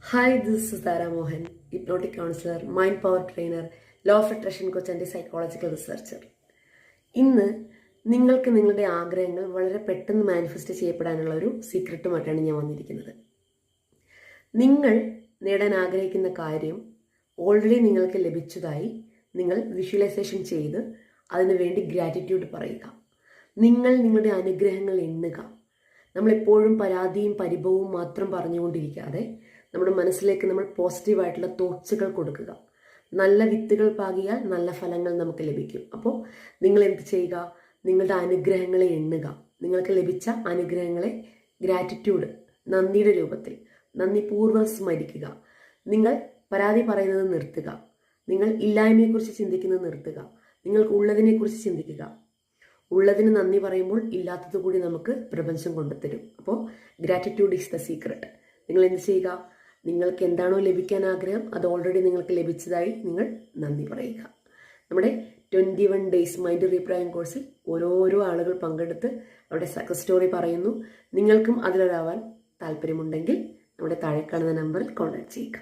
Hi, this is Tara Mohan, hypnotic counselor, mind power trainer, law of attraction coach and psychological researcher. ഇന്ന് നിങ്ങൾക്ക് നിങ്ങളുടെ ആഗ്രഹങ്ങൾ വളരെ പെട്ടെന്ന് മാനിഫെസ്റ്റ് ചെയ്യപ്പെടാനുള്ള ഒരു സീക്രട്ടുമായിട്ടാണ് ഞാൻ വന്നിരിക്കുന്നത്. നിങ്ങൾ നേടാൻ ആഗ്രഹിക്കുന്ന കാര്യം ഓൾറെഡി നിങ്ങൾക്ക് ലഭിച്ചതായി നിങ്ങൾ വിഷ്വലൈസേഷൻ ചെയ്ത് അതിനുവേണ്ടി ഗ്രാറ്റിറ്റ്യൂഡ് പറയുക. നിങ്ങൾ നിങ്ങളുടെ അനുഗ്രഹങ്ങൾ എണ്ണുക. നമ്മളെപ്പോഴും പരാതിയും പരിഭവവും മാത്രം പറഞ്ഞുകൊണ്ടിരിക്കാതെ നമ്മുടെ മനസ്സിലേക്ക് നമ്മൾ പോസിറ്റീവായിട്ടുള്ള തോട്ട്സുകൾ കൊടുക്കുക. നല്ല വിത്തുകൾ പാകിയാൽ നല്ല ഫലങ്ങൾ നമുക്ക് ലഭിക്കും. അപ്പോൾ നിങ്ങൾ എന്ത് ചെയ്യുക? നിങ്ങളുടെ അനുഗ്രഹങ്ങളെ എണ്ണുക. നിങ്ങൾക്ക് ലഭിച്ച അനുഗ്രഹങ്ങളെ ഗ്രാറ്റിറ്റ്യൂഡ്, നന്ദിയുടെ രൂപത്തിൽ നന്ദിപൂർവ്വം സ്മരിക്കുക. നിങ്ങൾ പരാതി പറയുന്നത് നിർത്തുക. നിങ്ങൾ ഇല്ലായ്മയെക്കുറിച്ച് ചിന്തിക്കുന്നത് നിർത്തുക. നിങ്ങൾക്ക് ഉള്ളതിനെക്കുറിച്ച് ചിന്തിക്കുക. ഉള്ളതിന് നന്ദി പറയുമ്പോൾ ഇല്ലാത്തത് കൂടി നമുക്ക് പ്രപഞ്ചം കൊണ്ടുതരും. അപ്പോൾ ഗ്രാറ്റിറ്റ്യൂഡ് ഈസ് ദ സീക്രട്ട്. നിങ്ങൾ എന്ത് ചെയ്യുക? നിങ്ങൾക്ക് എന്താണോ ലഭിക്കാൻ ആഗ്രഹം അത് ഓൾറെഡി നിങ്ങൾക്ക് ലഭിച്ചതായി നിങ്ങൾ നന്ദി പറയുക. നമ്മുടെ 21 ഡേയ്സ് മൈൻഡ് റീപ്രൈം കോഴ്സിൽ ഓരോരോ ആളുകൾ പങ്കെടുത്ത് അവരുടെ സക്സസ് സ്റ്റോറി പറയുന്നു. നിങ്ങൾക്കും അതിലൊരാവാൻ താല്പര്യമുണ്ടെങ്കിൽ നമ്മുടെ താഴെ കാണുന്ന നമ്പറിൽ കോൺടാക്ട് ചെയ്യുക.